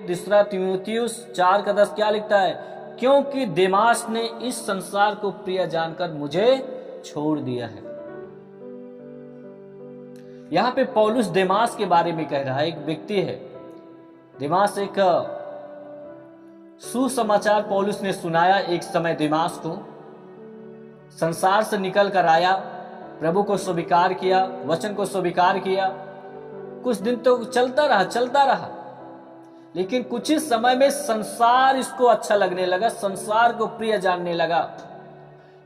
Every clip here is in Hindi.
दूसरा तीमुथियुस 4:10 क्या लिखता है? क्योंकि देमास ने इस संसार को प्रिय जानकर मुझे छोड़ दिया है। यहां पे पौलुस देमास के बारे में कह रहा है। एक व्यक्ति है देमास, एक सुसमाचार पौलुस ने सुनाया एक समय देमास को। संसार से निकल कर आया, प्रभु को स्वीकार किया, वचन को स्वीकार किया। कुछ दिन तो चलता रहा, लेकिन कुछ ही समय में संसार इसको अच्छा लगने लगा, संसार को प्रिय जानने लगा।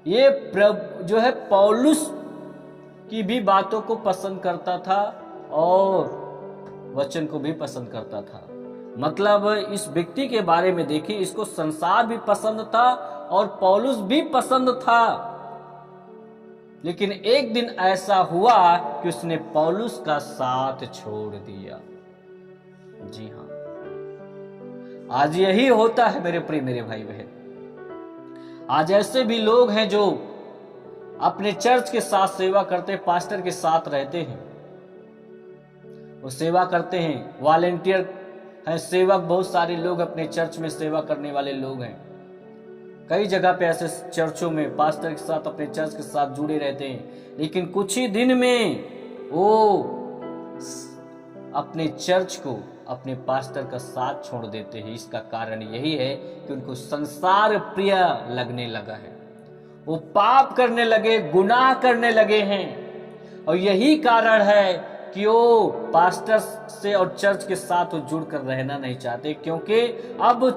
ये प्रभु जो है पौलुस की भी बातों को पसंद करता था और वचन को भी पसंद करता था। मतलब इस व्यक्ति के बारे में देखिए, इसको संसार भी पसंद था और पौलुस भी पसंद था। लेकिन एक दिन ऐसा हुआ कि उसने पौलुस का साथ छोड़ दिया। जी हां, आज यही होता है मेरे प्रिय मेरे भाई बहन। आज ऐसे भी लोग हैं जो अपने चर्च के साथ सेवा करते, पास्टर के साथ रहते हैं, वो सेवा करते हैं, वॉलेंटियर हैं, सेवक। बहुत सारे लोग अपने चर्च में सेवा करने वाले लोग हैं। कई जगह पे ऐसे चर्चों में पास्टर के साथ, अपने चर्च के साथ जुड़े रहते हैं, लेकिन कुछ ही दिन में वो अपने चर्च को, अपने पास्टर का साथ छोड़ देते हैं। इसका कारण यही है कि उनको संसार प्रिय लगने लगा है, वो पाप करने लगे, गुनाह करने लगे हैं। और यही कारण है कि वो पास्टर से और चर्च के साथ जुड़कर रहना नहीं चाहते, क्योंकि अब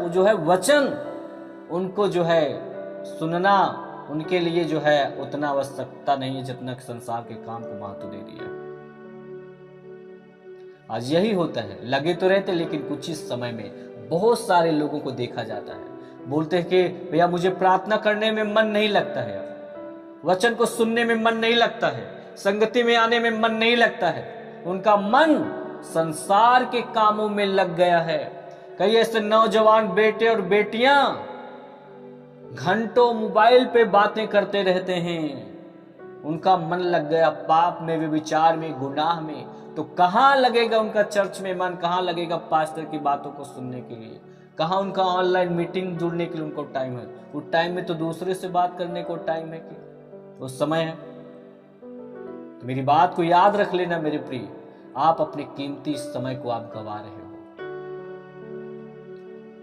जो है वचन उनको जो है सुनना उनके लिए जो है उतना आवश्यकता नहीं है जितना संसार के काम को महत्व दे दिया। आज यही होता है, लगे तो रहते, लेकिन कुछ ही समय में बहुत सारे लोगों को देखा जाता है, बोलते हैं कि भैया मुझे प्रार्थना करने में मन नहीं लगता है, वचन को सुनने में मन नहीं लगता है, संगति में आने में मन नहीं लगता है। उनका मन संसार के कामों में लग गया है। कई ऐसे नौजवान बेटे और बेटियां घंटों मोबाइल पे बातें करते रहते हैं, उनका मन लग गया पाप में, विचार में, गुनाह में। तो कहां लगेगा उनका चर्च में मन, कहां लगेगा पास्टर की बातों को सुनने के लिए, कहां उनका ऑनलाइन मीटिंग जुड़ने के लिए उनको टाइम है? उस टाइम में तो दूसरे से बात करने को टाइम है कि वो समय है। तो मेरी बात को याद रख लेना मेरे प्रिय, आप अपने कीमती समय को आप गवा रहे हो।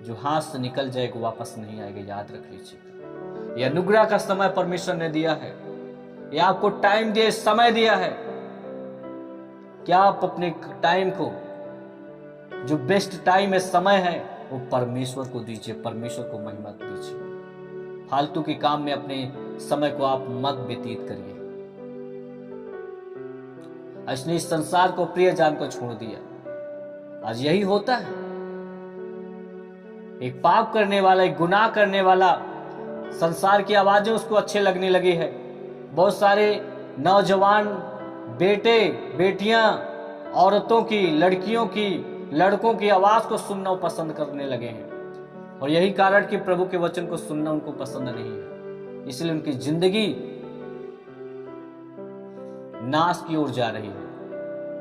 जो हाथ से निकल जाएगा वापस नहीं आएगा, याद रख लीजिएगा। यह अनुग्रह का समय परमेश्वर ने दिया है, यह आपको टाइम दिया, समय दिया है। क्या आप अपने टाइम को, जो बेस्ट टाइम है, समय है, वो परमेश्वर को दीजिए, परमेश्वर को महिमा दीजिए। फालतू के काम में अपने समय को आप मत व्यतीत करिए। इसने इस संसार को प्रिय जानकर छोड़ दिया। आज यही होता है, एक पाप करने वाला, एक गुनाह करने वाला, संसार की आवाजें उसको अच्छे लगने लगी है। बहुत सारे नौजवान बेटे बेटियां, औरतों की, लड़कियों की, लड़कों की आवाज को सुनना पसंद करने लगे हैं। और यही कारण कि प्रभु के वचन को सुनना उनको पसंद नहीं है, इसलिए उनकी जिंदगी नाश की ओर जा रही है,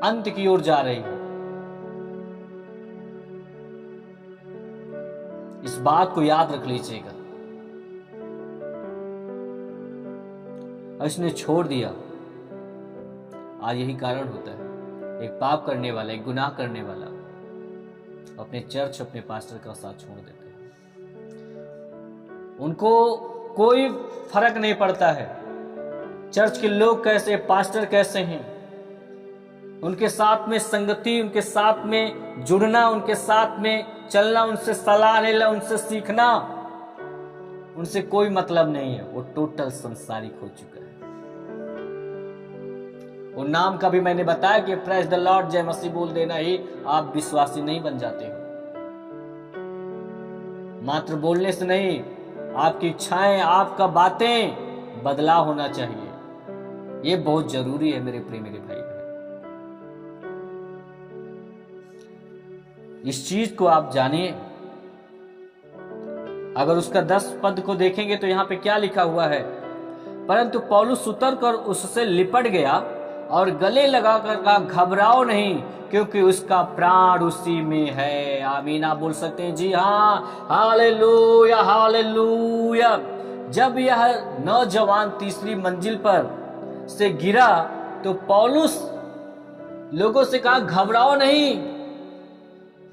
अंत की ओर जा रही है। इस बात को याद रख लीजिएगा। इसने छोड़ दिया, आज यही कारण होता है। एक पाप करने वाला, एक गुनाह करने वाला अपने चर्च, अपने पास्टर का साथ छोड़ देते हैं। उनको कोई फर्क नहीं पड़ता है चर्च के लोग कैसे, पास्टर कैसे हैं। उनके साथ में संगति, उनके साथ में जुड़ना, उनके साथ में चलना, उनसे सलाह लेना, उनसे सीखना, उनसे कोई मतलब नहीं है। वो टोटल संसारिक हो चुका है। वो नाम का भी मैंने बताया कि प्रेज द लॉर्ड, जय मसीह बोल देना ही आप विश्वासी नहीं बन जाते हो। मात्र बोलने से नहीं, आपकी इच्छाएं, आपका बातें बदलाव होना चाहिए। ये बहुत जरूरी है मेरे प्रिय मेरे भाई बहन। इस चीज को आप जानिए। अगर उसका 10 पद को देखेंगे तो यहां पे क्या लिखा हुआ है? परंतु पौलुस उतर कर उससे लिपट गया और गले लगाकर कहा घबराओ नहीं, क्योंकि उसका प्राण उसी में है। आमीन आप बोल सकते हैं? जी हाँ, हालेलुया हालेलुया। जब यह नौजवान तीसरी मंजिल पर से गिरा तो पौलुस लोगों से कहा घबराओ नहीं,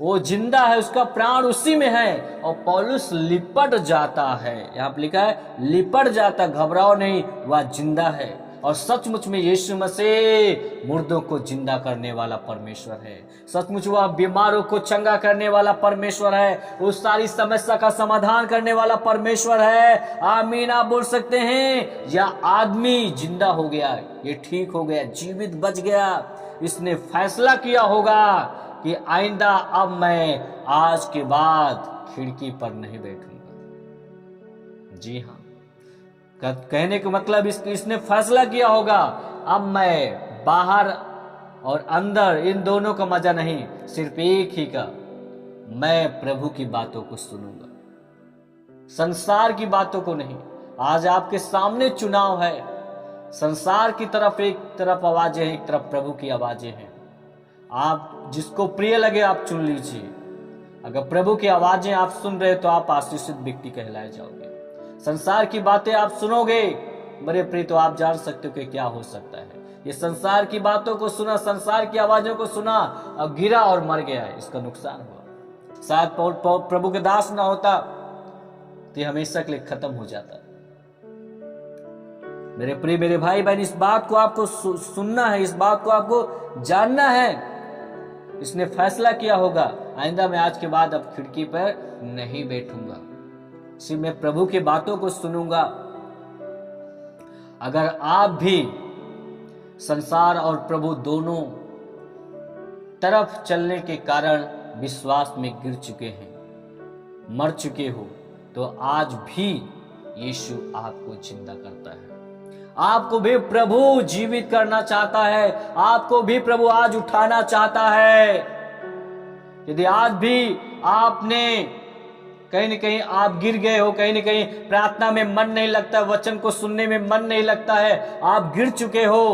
वो जिंदा है, उसका प्राण उसी में है। और पौलुस लिपट जाता है, यहां पर लिखा है लिपट जाता, घबराओ नहीं, वह जिंदा है। और सचमुच में यीशु मसीह मुर्दों को जिंदा करने वाला परमेश्वर है। सचमुच वह बीमारों को चंगा करने वाला परमेश्वर है, उस सारी समस्या का समाधान करने वाला परमेश्वर है। आमीन आप बोल सकते हैं? यह आदमी जिंदा हो गया, ये ठीक हो गया, जीवित बच गया। इसने फैसला किया होगा कि आइंदा अब मैं आज के बाद खिड़की पर नहीं बैठूंगा। जी हाँ, कहने का मतलब इसने फैसला किया होगा, अब मैं बाहर और अंदर इन दोनों का मजा नहीं, सिर्फ एक ही का, मैं प्रभु की बातों को सुनूंगा, संसार की बातों को नहीं। आज आपके सामने चुनाव है, संसार की तरफ एक तरफ आवाजें हैं, एक तरफ प्रभु की आवाजें हैं। आप जिसको प्रिय लगे आप चुन लीजिए। अगर प्रभु की आवाजें आप सुन रहे तो आप आशीषित व्यक्ति कहलाए जाओगे। संसार की बातें आप सुनोगे बड़े प्रिय, तो आप जान सकते हो कि क्या हो सकता है। ये संसार की बातों को सुना, संसार की आवाजों को सुना और गिरा और मर गया है, इसका नुकसान हुआ। शायद प्रभु के दास ना होता तो ये हमेशा के लिए खत्म हो जाता। मेरे प्रिय मेरे भाई बहन, इस बात को आपको सुनना है, इस बात को आपको जानना है। इसने फैसला किया होगा, आइंदा मैं आज के बाद अब खिड़की पर नहीं बैठूंगा, सिर्फ मैं प्रभु की बातों को सुनूंगा। अगर आप भी संसार और प्रभु दोनों तरफ चलने के कारण विश्वास में गिर चुके हैं, मर चुके हो, तो आज भी यीशु आपको जिंदा करता है। आपको भी प्रभु जीवित करना चाहता है, आपको भी प्रभु आज उठाना चाहता है। यदि आज भी आपने कहीं न कहीं आप गिर गए हो, कहीं न कहीं प्रार्थना में मन नहीं लगता, वचन को सुनने में मन नहीं लगता है, आप गिर चुके हो,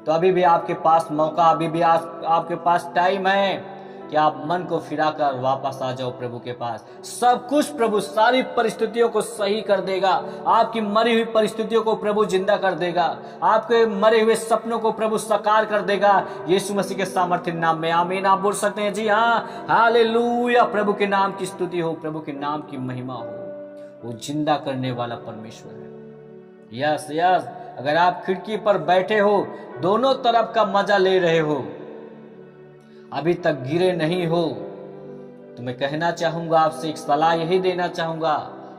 तो अभी भी आपके पास मौका, अभी भी आपके पास टाइम है कि आप मन को फिराकर वापस आ जाओ प्रभु के पास। सब कुछ प्रभु सारी परिस्थितियों को सही कर देगा। आपकी मरी हुई परिस्थितियों को प्रभु जिंदा कर देगा, आपके मरे हुए सपनों को प्रभु साकार कर देगा यीशु मसीह के सामर्थ्य नाम में। आमीन आप बोल सकते हैं? जी हाँ, हालेलुया। प्रभु के नाम की स्तुति हो, प्रभु के नाम की महिमा हो। वो जिंदा करने वाला परमेश्वर है। यस यस, अगर आप खिड़की पर बैठे हो, दोनों तरफ का मजा ले रहे हो, अभी तक गिरे नहीं हो, तो मैं कहना चाहूंगा आपसे, एक सलाह यही देना चाहूंगा,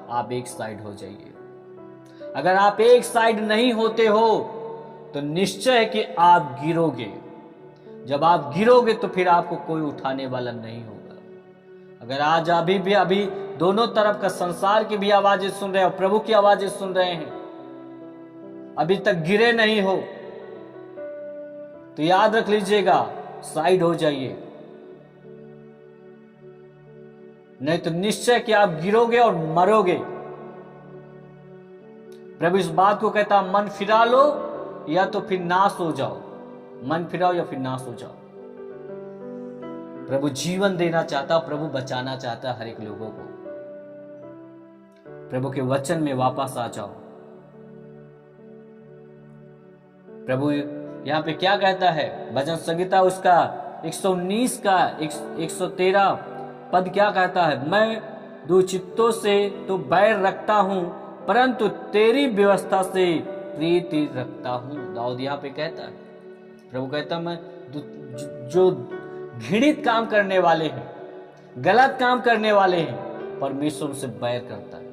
आप एक साइड हो जाइए। अगर आप एक साइड नहीं होते हो तो निश्चय है कि आप गिरोगे। जब आप गिरोगे तो फिर आपको कोई उठाने वाला नहीं होगा। अगर आज अभी दोनों तरफ का संसार की भी आवाजें सुन रहे हो, प्रभु की आवाजें सुन रहे हैं, अभी तक गिरे नहीं हो, तो याद रख लीजिएगा, साइड हो जाइए, नहीं तो निश्चय कि आप गिरोगे और मरोगे। प्रभु इस बात को कहता, मन फिरा लो या तो फिर नाश हो जाओ, मन फिराओ या फिर नाश हो जाओ। प्रभु जीवन देना चाहता, प्रभु बचाना चाहता हर एक लोगों को। प्रभु के वचन में वापस आ जाओ। प्रभु यहां पे क्या कहता है? भजन संहिता उसका 119 का 113 पद क्या कहता है? मैं दुचित्तों से तो बैर रखता हूं, परंतु तेरी व्यवस्था से प्रीति रखता हूं। दाऊद यहां पे कहता है, प्रभु कहता मैं जो घृणित काम करने वाले हैं, गलत काम करने वाले हैं, परमेश्वर उनसे बैर करता है,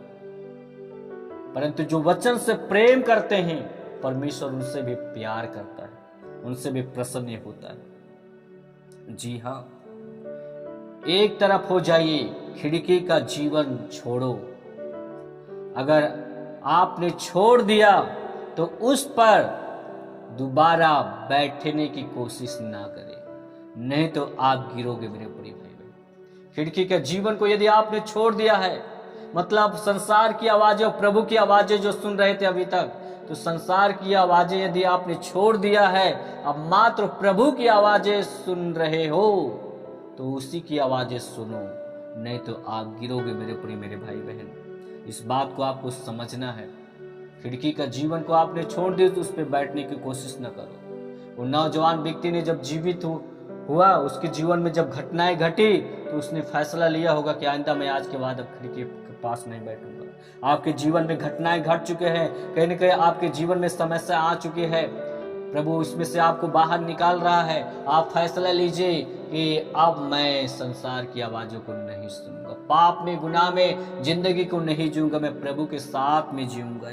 परंतु जो वचन से प्रेम करते हैं, परमेश्वर उनसे भी प्यार करता है, उनसे भी प्रसन्न होता है। जी हाँ, एक तरफ हो जाइए, खिड़की का जीवन छोड़ो। अगर आपने छोड़ दिया तो उस पर दोबारा बैठने की कोशिश ना करें, नहीं तो आप गिरोगे मेरे बड़े भाई बहन। खिड़की के जीवन को यदि आपने छोड़ दिया है, मतलब संसार की आवाजें और प्रभु की आवाजें जो सुन रहे थे अभी तक, तो संसार की आवाजें यदि आपने छोड़ दिया है, अब मात्र प्रभु की आवाजें सुन रहे हो, तो उसी की आवाजें सुनो, नहीं तो आप गिरोगे मेरे भाई बहन। इस बात को आपको समझना है। खिड़की का जीवन को आपने छोड़ दिया तो उस पर बैठने की कोशिश न करो। वो नौजवान व्यक्ति ने जब जीवित हुआ, उसके जीवन में जब घटनाएं घटी, तो उसने फैसला लिया होगा कि आइंदा मैं आज के बाद अब खिड़की के पास नहीं बैठूंगा। आपके जीवन में घटनाएं घट चुके हैं, कहीं न कहीं आपके जीवन में समस्या आ चुकी है, प्रभु इसमें से आपको बाहर निकाल रहा है। आप फैसला लीजिए कि अब मैं संसार की आवाजों को नहीं सुनूंगा, पाप में गुनाह में जिंदगी को नहीं जीऊंगा, मैं प्रभु के साथ में जीऊंगा।